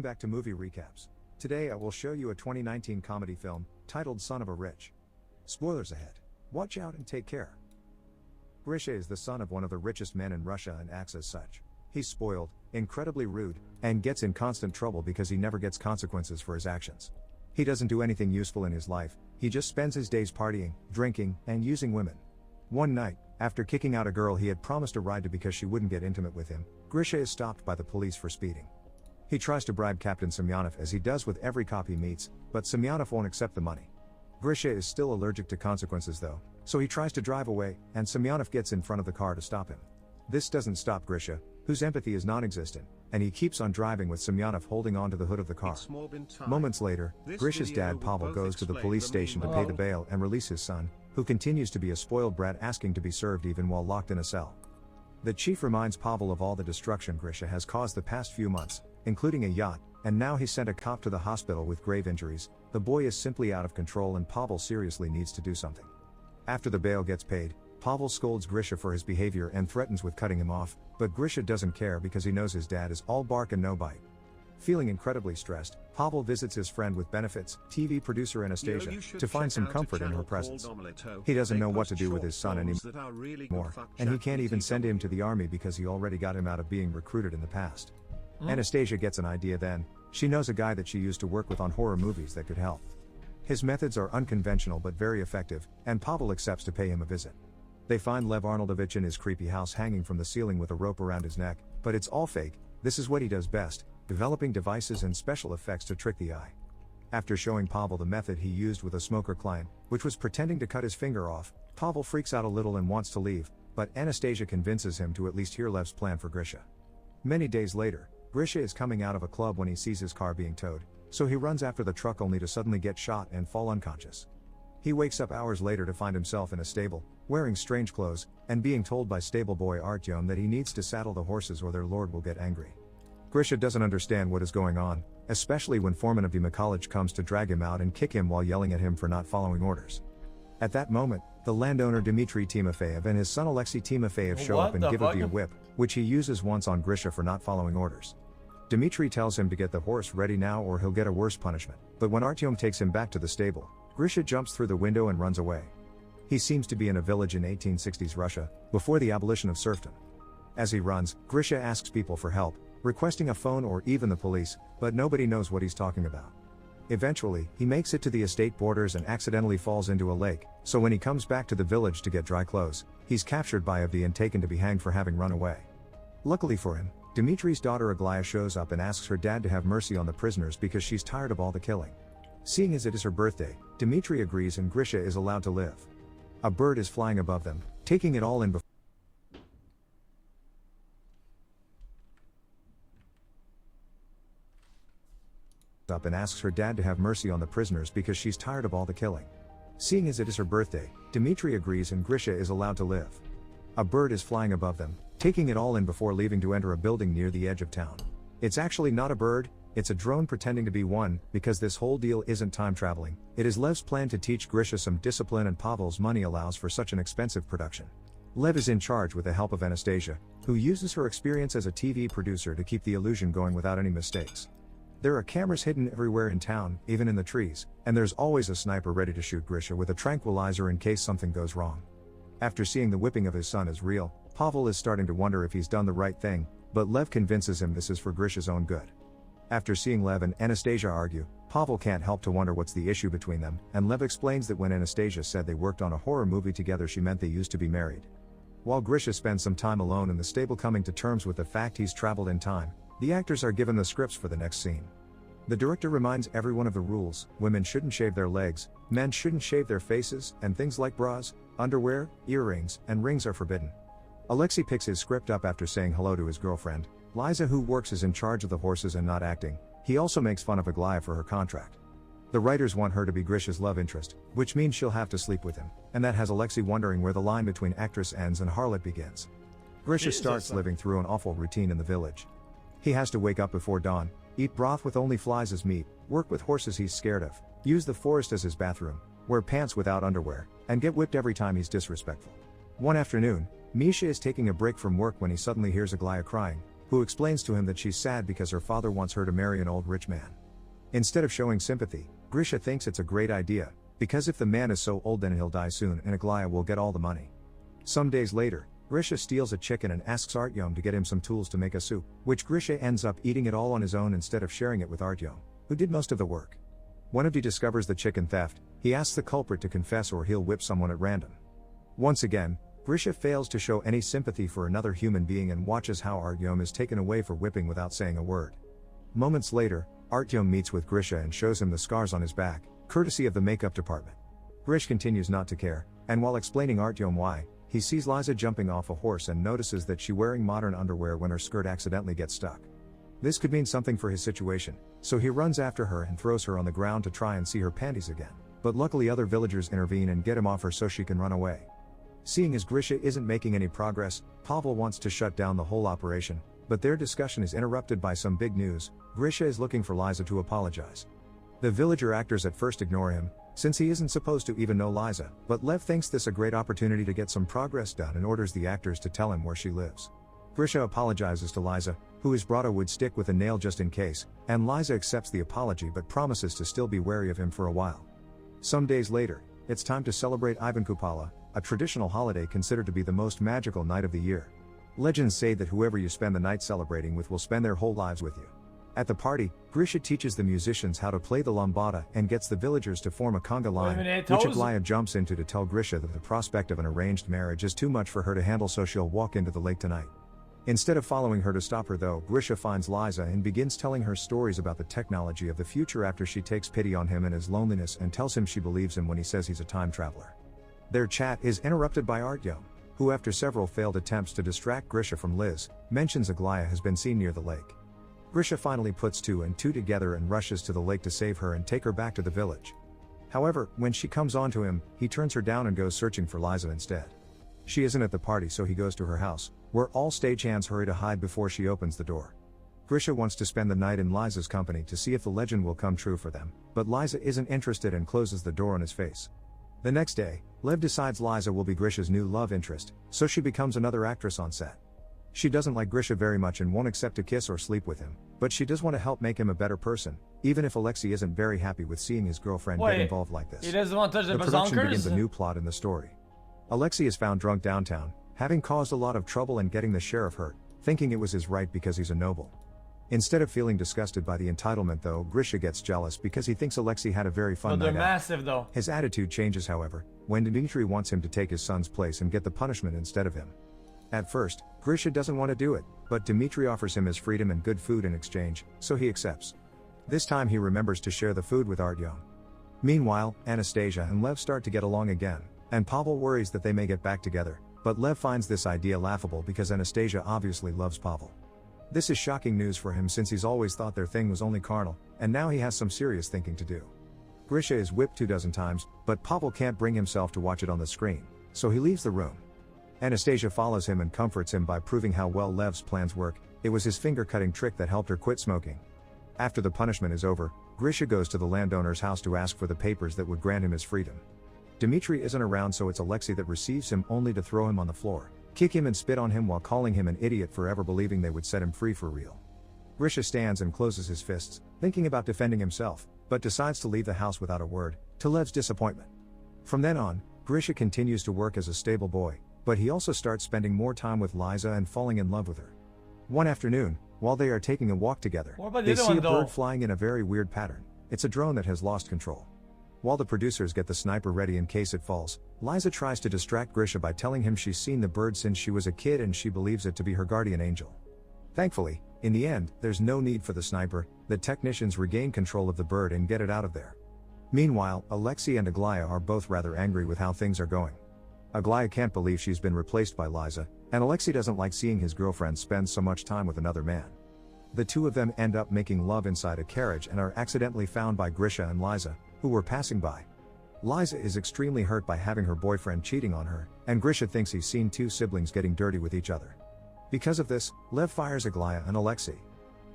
back to Movie Recaps. Today I will show you a 2019 comedy film, titled Son of a Rich. Spoilers ahead. Watch out and take care. Grisha is the son of one of the richest men in Russia and acts as such. He's spoiled, incredibly rude, and gets in constant trouble because he never gets consequences for his actions. He doesn't do anything useful in his life, he just spends his days partying, drinking, and using women. One night, after kicking out a girl he had promised a ride to because she wouldn't get intimate with him, Grisha is stopped by the police for speeding. He tries to bribe Captain Semyonov as he does with every cop he meets, but Semyonov won't accept the money. Grisha is still allergic to consequences though, so he tries to drive away, and Semyonov gets in front of the car to stop him. This doesn't stop Grisha, whose empathy is non-existent, and he keeps on driving with Semyonov holding on to the hood of the car. Moments later, Grisha's dad Pavel goes to the police station to pay the bail and release his son, who continues to be a spoiled brat asking to be served even while locked in a cell. The chief reminds Pavel of all the destruction Grisha has caused the past few months, including a yacht, and now he sent a cop to the hospital with grave injuries. The boy is simply out of control and Pavel seriously needs to do something. After the bail gets paid, Pavel scolds Grisha for his behavior and threatens with cutting him off, but Grisha doesn't care because he knows his dad is all bark and no bite. Feeling incredibly stressed, Pavel visits his friend with benefits, TV producer Anastasia, to find some comfort in her presence. He doesn't know what to do with his son anymore, and he can't even send him to the army because he already got him out of being recruited in the past. Anastasia gets an idea then. She knows a guy that she used to work with on horror movies that could help. His methods are unconventional but very effective, and Pavel accepts to pay him a visit. They find Lev Arnoldovich in his creepy house hanging from the ceiling with a rope around his neck, but it's all fake. This is what he does best, developing devices and special effects to trick the eye. After showing Pavel the method he used with a smoker client, which was pretending to cut his finger off, Pavel freaks out a little and wants to leave, but Anastasia convinces him to at least hear Lev's plan for Grisha. Many days later, Grisha is coming out of a club when he sees his car being towed, so he runs after the truck only to suddenly get shot and fall unconscious. He wakes up hours later to find himself in a stable, wearing strange clothes, and being told by stable boy Artyom that he needs to saddle the horses or their lord will get angry. Grisha doesn't understand what is going on, especially when foreman of the college comes to drag him out and kick him while yelling at him for not following orders. At that moment, the landowner Dmitry Timofeyev and his son Alexei Timofeyev show up and give Udi a whip, which he uses once on Grisha for not following orders. Dmitry tells him to get the horse ready now or he'll get a worse punishment, but when Artyom takes him back to the stable, Grisha jumps through the window and runs away. He seems to be in a village in 1860s Russia, before the abolition of serfdom. As he runs, Grisha asks people for help, requesting a phone or even the police, but nobody knows what he's talking about. Eventually, he makes it to the estate borders and accidentally falls into a lake, so when he comes back to the village to get dry clothes, he's captured by Avdi and taken to be hanged for having run away. Luckily for him, Dmitry's daughter Aglaya shows up and asks her dad to have mercy on the prisoners because she's tired of all the killing. Seeing as it is her birthday, Dmitry agrees and Grisha is allowed to live. A bird is flying above them, taking it all in before up and asks her dad to have mercy on the prisoners because she's tired of all the killing. Seeing as it is her birthday, Dmitry agrees and Grisha is allowed to live. A bird is flying above them, taking it all in before leaving to enter a building near the edge of town. It's actually not a bird, it's a drone pretending to be one, because this whole deal isn't time traveling. It is Lev's plan to teach Grisha some discipline and Pavel's money allows for such an expensive production. Lev is in charge with the help of Anastasia, who uses her experience as a TV producer to keep the illusion going without any mistakes. There are cameras hidden everywhere in town, even in the trees, and there's always a sniper ready to shoot Grisha with a tranquilizer in case something goes wrong. After seeing the whipping of his son is real, Pavel is starting to wonder if he's done the right thing, but Lev convinces him this is for Grisha's own good. After seeing Lev and Anastasia argue, Pavel can't help to wonder what's the issue between them, and Lev explains that when Anastasia said they worked on a horror movie together she meant they used to be married. While Grisha spends some time alone in the stable coming to terms with the fact he's traveled in time, the actors are given the scripts for the next scene. The director reminds everyone of the rules: women shouldn't shave their legs, men shouldn't shave their faces, and things like bras, underwear, earrings, and rings are forbidden. Alexei picks his script up after saying hello to his girlfriend, Liza, who works as in charge of the horses and not acting. He also makes fun of Aglaya for her contract. The writers want her to be Grisha's love interest, which means she'll have to sleep with him, and that has Alexei wondering where the line between actress ends and harlot begins. Grisha starts living through an awful routine in the village. He has to wake up before dawn, eat broth with only flies as meat, work with horses he's scared of, use the forest as his bathroom, wear pants without underwear, and get whipped every time he's disrespectful. One afternoon, Misha is taking a break from work when he suddenly hears Aglaya crying. who explains to him that she's sad because her father wants her to marry an old rich man. Instead of showing sympathy, Grisha thinks it's a great idea, because if the man is so old then he'll die soon and Aglaya will get all the money. Some days later, Grisha steals a chicken and asks Artyom to get him some tools to make a soup, which Grisha ends up eating it all on his own instead of sharing it with Artyom, who did most of the work. When he discovers the chicken theft, he asks the culprit to confess or he'll whip someone at random. Once again, Grisha fails to show any sympathy for another human being and watches how Artyom is taken away for whipping without saying a word. Moments later, Artyom meets with Grisha and shows him the scars on his back, courtesy of the makeup department. Grisha continues not to care, and while explaining Artyom why, he sees Liza jumping off a horse and notices that she's wearing modern underwear when her skirt accidentally gets stuck. This could mean something for his situation, so he runs after her and throws her on the ground to try and see her panties again, but luckily other villagers intervene and get him off her so she can run away. Seeing as Grisha isn't making any progress, Pavel wants to shut down the whole operation, but their discussion is interrupted by some big news. Grisha is looking for Liza to apologize. The villager actors at first ignore him, since he isn't supposed to even know Liza, but Lev thinks this a great opportunity to get some progress done and orders the actors to tell him where she lives. Grisha apologizes to Liza, who has brought a wood stick with a nail just in case, and Liza accepts the apology but promises to still be wary of him for a while. Some days later, it's time to celebrate Ivan Kupala, a traditional holiday considered to be the most magical night of the year. Legends say that whoever you spend the night celebrating with will spend their whole lives with you. At the party, Grisha teaches the musicians how to play the lambada and gets the villagers to form a conga line, which Aglaya jumps into to tell Grisha that the prospect of an arranged marriage is too much for her to handle, so she'll walk into the lake tonight. Instead of following her to stop her though, Grisha finds Liza and begins telling her stories about the technology of the future after she takes pity on him and his loneliness and tells him she believes him when he says he's a time traveler. Their chat is interrupted by Artyom, who after several failed attempts to distract Grisha from Liz, mentions Aglaya has been seen near the lake. Grisha finally puts two and two together and rushes to the lake to save her and take her back to the village. However, when she comes onto him, he turns her down and goes searching for Liza instead. She isn't at the party, so he goes to her house, where all stagehands hurry to hide before she opens the door. Grisha wants to spend the night in Liza's company to see if the legend will come true for them, but Liza isn't interested and closes the door on his face. The next day, Lev decides Liza will be Grisha's new love interest, so she becomes another actress on set. She doesn't like Grisha very much and won't accept to kiss or sleep with him, but she does want to help make him a better person, even if Alexei isn't very happy with seeing his girlfriend get involved like this. He doesn't want to touch the production begins a new plot in the story. Alexei is found drunk downtown, having caused a lot of trouble and getting the sheriff hurt, thinking it was his right because he's a noble. Instead of feeling disgusted by the entitlement though, Grisha gets jealous because he thinks Alexei had a very fun night out. Massive though. His attitude changes however, when Dmitry wants him to take his son's place and get the punishment instead of him. At first, Grisha doesn't want to do it, but Dmitry offers him his freedom and good food in exchange, so he accepts. This time he remembers to share the food with Artyom. Meanwhile, Anastasia and Lev start to get along again, and Pavel worries that they may get back together, but Lev finds this idea laughable because Anastasia obviously loves Pavel. This is shocking news for him since he's always thought their thing was only carnal, and now he has some serious thinking to do. Grisha is whipped 24 times, but Pavel can't bring himself to watch it on the screen, so he leaves the room. Anastasia follows him and comforts him by proving how well Lev's plans work. It was his finger-cutting trick that helped her quit smoking. After the punishment is over, Grisha goes to the landowner's house to ask for the papers that would grant him his freedom. Dmitry isn't around, so it's Alexei that receives him only to throw him on the floor, kick him and spit on him while calling him an idiot for ever believing they would set him free for real. Grisha stands and closes his fists, thinking about defending himself, but decides to leave the house without a word, to Lev's disappointment. From then on, Grisha continues to work as a stable boy, but he also starts spending more time with Liza and falling in love with her. One afternoon, while they are taking a walk together, they see a bird flying in a very weird pattern. It's a drone that has lost control. While the producers get the sniper ready in case it falls, Liza tries to distract Grisha by telling him she's seen the bird since she was a kid and she believes it to be her guardian angel. Thankfully, in the end, there's no need for the sniper. The technicians regain control of the bird and get it out of there. Meanwhile, Alexei and Aglaya are both rather angry with how things are going. Aglaya can't believe she's been replaced by Liza, and Alexei doesn't like seeing his girlfriend spend so much time with another man. The two of them end up making love inside a carriage and are accidentally found by Grisha and Liza, who were passing by. Liza is extremely hurt by having her boyfriend cheating on her, and Grisha thinks he's seen two siblings getting dirty with each other. Because of this, Lev fires Aglaya and Alexei.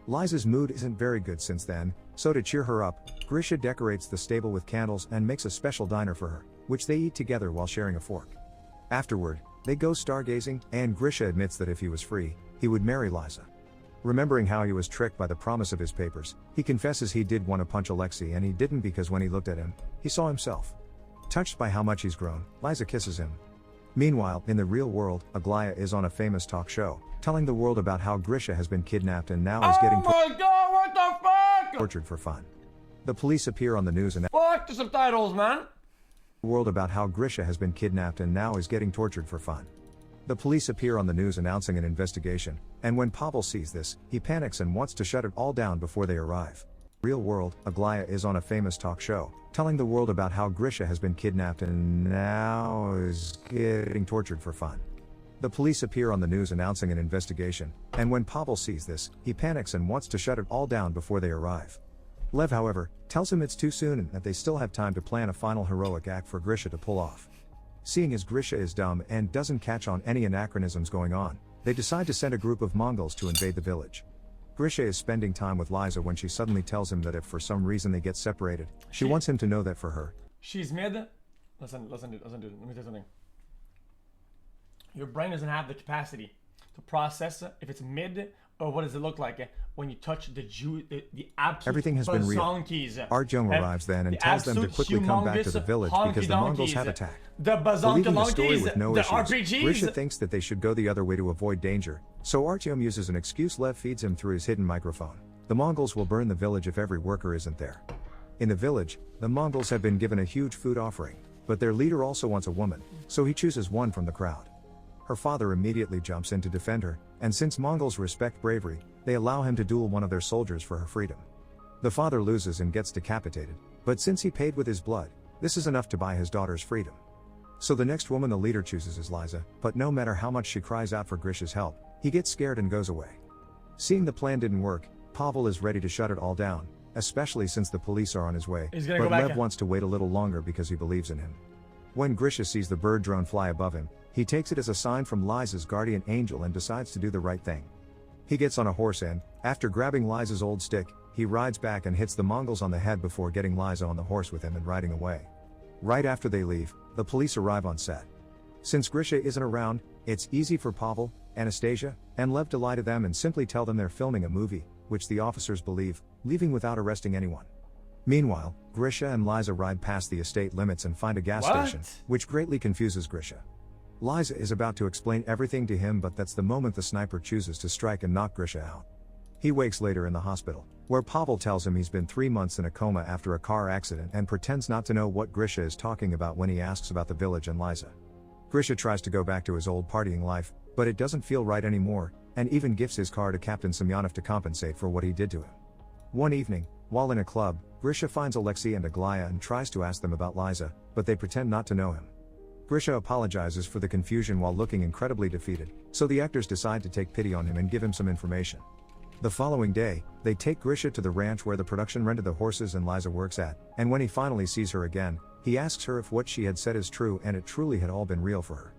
Liza's mood isn't very good since then, so to cheer her up, Grisha decorates the stable with candles and makes a special dinner for her, which they eat together while sharing a fork. Afterward, they go stargazing, and Grisha admits that if he was free, he would marry Liza. Remembering how he was tricked by the promise of his papers, he confesses he did want to punch Alexei and he didn't because when he looked at him, he saw himself. Touched by how much he's grown, Liza kisses him. Meanwhile, in the real world, Aglaya is on a famous talk show, telling the world about how Grisha has been kidnapped and now is getting tortured for fun. The police appear on the news and fuck the subtitles, man. World about how Grisha has been kidnapped and now is getting tortured for fun. The police appear on the news announcing an investigation, and when Pavel sees this, he panics and wants to shut it all down before they arrive. Real world, Aglaya is on a famous talk show, telling the world about how Grisha has been kidnapped and now is getting tortured for fun. The police appear on the news announcing an investigation, and when Pavel sees this, he panics and wants to shut it all down before they arrive. Lev, however, tells him it's too soon and that they still have time to plan a final heroic act for Grisha to pull off. Seeing as Grisha is dumb and doesn't catch on any anachronisms going on, they decide to send a group of Mongols to invade the village. Grisha is spending time with Liza when she suddenly tells him that if for some reason they get separated, she wants him to know that for her. She's mid. Listen, dude. Let me tell you something. Your brain doesn't have the capacity to process if it's mid or what does it look like when you touch the absolute Everything has been real. Artyom arrives then and tells them to quickly come back to the village because the Mongols have attacked. Believing the story with no issues, Grisha thinks that they should go the other way to avoid danger, so Artyom uses an excuse Lev feeds him through his hidden microphone. The Mongols will burn the village if every worker isn't there. In the village, the Mongols have been given a huge food offering, but their leader also wants a woman, so he chooses one from the crowd. Her father immediately jumps in to defend her, and since Mongols respect bravery, they allow him to duel one of their soldiers for her freedom. The father loses and gets decapitated, but since he paid with his blood, this is enough to buy his daughter's freedom. So the next woman the leader chooses is Liza, but no matter how much she cries out for Grisha's help, he gets scared and goes away. Seeing the plan didn't work, Pavel is ready to shut it all down, especially since the police are on his way, but Lev wants to wait a little longer because he believes in him. When Grisha sees the bird drone fly above him, he takes it as a sign from Liza's guardian angel and decides to do the right thing. He gets on a horse and, after grabbing Liza's old stick, he rides back and hits the Mongols on the head before getting Liza on the horse with him and riding away. Right after they leave, the police arrive on set. Since Grisha isn't around, it's easy for Pavel, Anastasia, and Lev to lie to them and simply tell them they're filming a movie, which the officers believe, leaving without arresting anyone. Meanwhile, Grisha and Liza ride past the estate limits and find a gas station, which greatly confuses Grisha. Liza is about to explain everything to him, but that's the moment the sniper chooses to strike and knock Grisha out. He wakes later in the hospital, where Pavel tells him he's been 3 months in a coma after a car accident and pretends not to know what Grisha is talking about when he asks about the village and Liza. Grisha tries to go back to his old partying life, but it doesn't feel right anymore, and even gifts his car to Captain Semyonov to compensate for what he did to him. One evening, while in a club, Grisha finds Alexei and Aglaya and tries to ask them about Liza, but they pretend not to know him. Grisha apologizes for the confusion while looking incredibly defeated, so the actors decide to take pity on him and give him some information. The following day, they take Grisha to the ranch where the production rented the horses and Liza works at, and when he finally sees her again, he asks her if what she had said is true and it truly had all been real for her.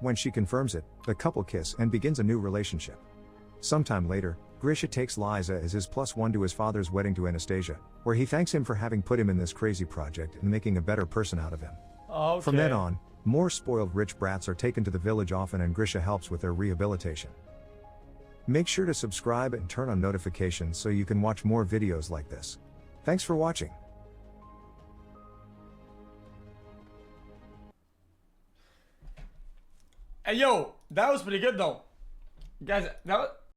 When she confirms it, the couple kiss and begins a new relationship. Sometime later, Grisha takes Liza as his +1 to his father's wedding to Anastasia, where he thanks him for having put him in this crazy project and making a better person out of him. Okay. From then on, more spoiled rich brats are taken to the village often and Grisha helps with their rehabilitation. Make sure to subscribe and turn on notifications so you can watch more videos like this. Thanks for watching. Hey yo, that was pretty good though. Guys, that was